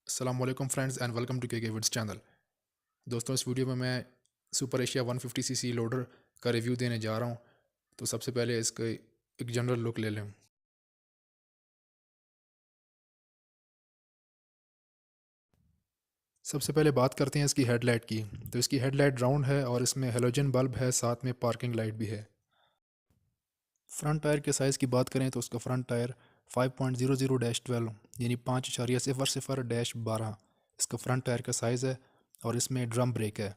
अस्सलाम वालेकुम friends and welcome to के विड्स चैनल। दोस्तों, इस वीडियो में मैं सुपर एशिया 150 सीसी लोडर का रिव्यू देने जा रहा हूं। तो सबसे पहले इसका एक जनरल लुक ले लें। सबसे पहले बात करते हैं इसकी हेडलाइट की। तो इसकी हेडलाइट राउंड है और इसमें हेलोजन बल्ब है, साथ में पार्किंग लाइट भी है। फ्रंट टायर के साइज़ की बात करें तो उसका फ्रंट टायर 5.00-12 यानी 5.00-12 इसका फ्रंट टायर का साइज़ है और इसमें ड्रम ब्रेक है।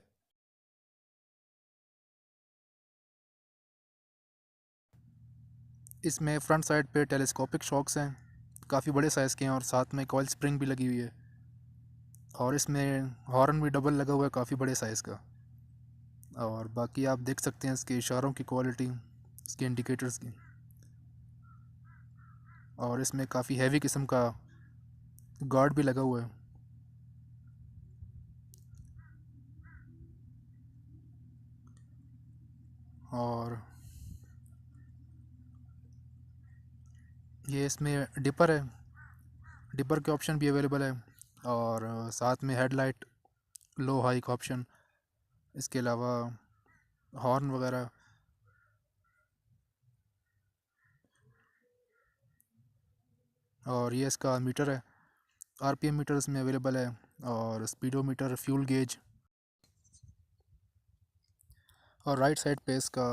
इसमें फ्रंट साइड पे टेलीस्कोपिक शॉक्स हैं, काफ़ी बड़े साइज़ के हैं और साथ में कॉइल स्प्रिंग भी लगी हुई है। और इसमें हॉर्न भी डबल लगा हुआ है, काफ़ी बड़े साइज़ का। और बाकी आप देख सकते हैं इसके इशारों की क्वालिटी, इसके इंडिकेटर्स की। और इसमें काफ़ी हैवी किस्म का गार्ड भी लगा हुआ है। और ये इसमें डिपर है, डिपर के ऑप्शन भी अवेलेबल है। और साथ में हेडलाइट लो हाई का ऑप्शन, इसके अलावा हॉर्न वगैरह। और ये इसका मीटर है, आरपीएम मीटर इसमें अवेलेबल है और स्पीडोमीटर, फ्यूल गेज। और राइट साइड पे इसका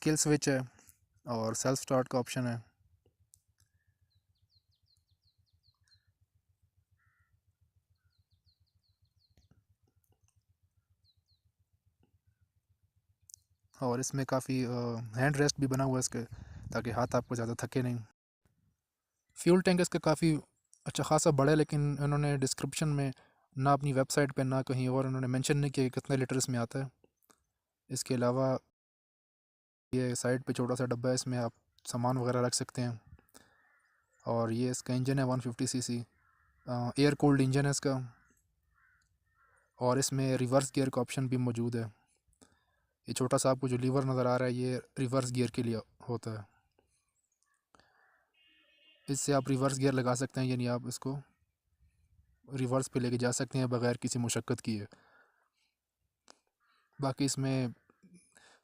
किल स्विच है और सेल्फ स्टार्ट का ऑप्शन है। और इसमें काफ़ी हैंड रेस्ट भी बना हुआ है इसके, ताकि हाथ आपको ज़्यादा थके नहीं। फ्यूल टैंक इसका काफ़ी अच्छा खासा बड़ा है, लेकिन इन्होंने डिस्क्रिप्शन में ना अपनी वेबसाइट पे ना कहीं और उन्होंने मेंशन नहीं किया कि कितने लीटर इसमें आता है। इसके अलावा ये साइड पे छोटा सा डब्बा है, इसमें आप सामान वगैरह रख सकते हैं। और ये इसका इंजन है 150 सीसी, एयर कूल्ड इंजन है इसका। और इसमें रिवर्स गियर का ऑप्शन भी मौजूद है। ये छोटा सा आपको जो लीवर नज़र आ रहा है, ये रिवर्स गियर के लिए होता है। इससे आप रिवर्स गियर लगा सकते हैं, यानी आप इसको रिवर्स पे लेके जा सकते हैं बगैर किसी मुशक्क़त किए। बाकी इसमें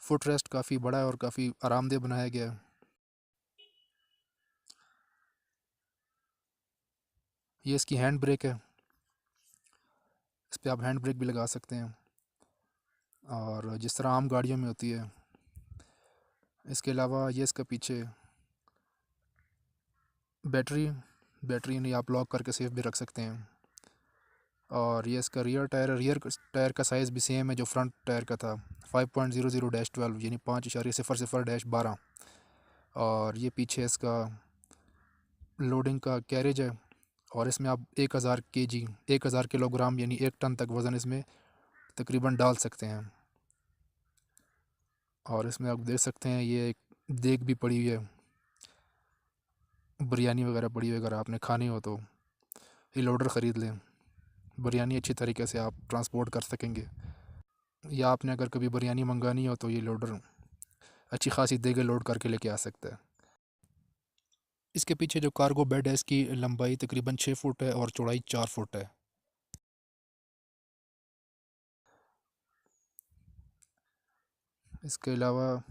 फुट रेस्ट काफ़ी बड़ा है और काफ़ी आरामदेह बनाया गया है। ये इसकी हैंड ब्रेक है, इस पर आप हैंड ब्रेक भी लगा सकते हैं, और जिस तरह आम गाड़ियों में होती है। इसके अलावा ये इसका पीछे बैटरी बैटरी नहीं, आप लॉक करके सेफ भी रख सकते हैं। और ये इसका रियर टायर का साइज़ भी सेम है जो फ्रंट टायर का था, 5.00-12 यानी 5.00-12। और ये पीछे इसका लोडिंग का कैरेज है और इसमें आप 1000 किलोग्राम यानी 1 टन तक वज़न इसमें तकरीबन डाल सकते हैं। और इसमें आप देख सकते हैं ये एक देग भी पड़ी हुई है, बिरयानी वगैरह पड़ी हुई है। अगर आपने खानी हो तो ये लोडर ख़रीद लें, बिरयानी अच्छी तरीके से आप ट्रांसपोर्ट कर सकेंगे। या आपने अगर कभी बिरयानी मंगानी हो तो ये लोडर अच्छी खासी देगे लोड करके लेके आ सकता है। इसके पीछे जो कार्गो बेड है, इसकी लंबाई तकरीबन 6 फुट है और चौड़ाई 4 फुट है। इसके अलावा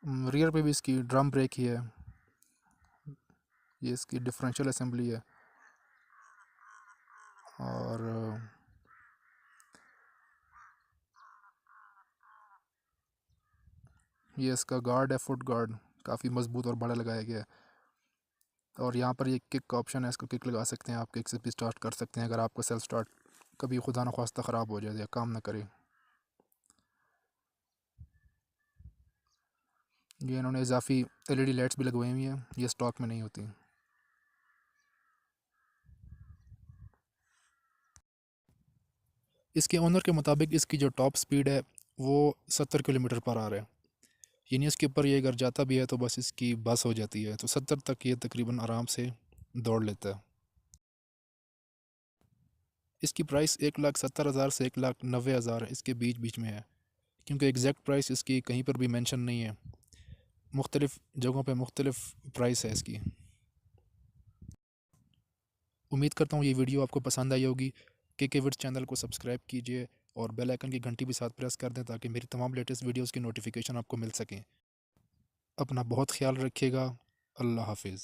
रियर पे भी इसकी ड्रम ब्रेक ही है। ये इसकी डिफरेंशियल असेंबली है। और ये इसका गार्ड है, फुट गार्ड, काफ़ी मज़बूत और बड़ा लगाया गया है। और यहाँ पर ये किक का ऑप्शन है, इसको किक लगा सकते हैं, आप किक से भी स्टार्ट कर सकते हैं अगर आपका सेल्फ स्टार्ट कभी खुदा न ख्वास्ता ख़राब हो जाए या काम ना करे। ये इन्होंने इजाफी एलईडी लाइट्स भी लगवाई हुई हैं, ये स्टॉक में नहीं होती। इसके ओनर के मुताबिक इसकी जो टॉप स्पीड है वो 70 किलोमीटर पर आवर है, यानी इसके ऊपर ये अगर जाता भी है तो बस इसकी बस हो जाती है, तो 70 तक ये तकरीबन आराम से दौड़ लेता है। इसकी प्राइस 1,70,000 से 1,90,000 इसके बीच बीच में है, क्योंकि एग्जैक्ट प्राइस इसकी कहीं पर भी मेंशन नहीं है। मुख्तलिफ़ जगहों पे मुख्तलिफ़ प्राइस है इसकी। उम्मीद करता हूँ ये वीडियो आपको पसंद आई होगी। के विड्स चैनल को सब्सक्राइब कीजिए और बेल आइकन की घंटी भी साथ प्रेस कर दें ताकि मेरी तमाम लेटेस्ट वीडियोज़ की नोटिफिकेशन आपको मिल सकें। अपना बहुत ख्याल रखिएगा। अल्लाह हाफिज़।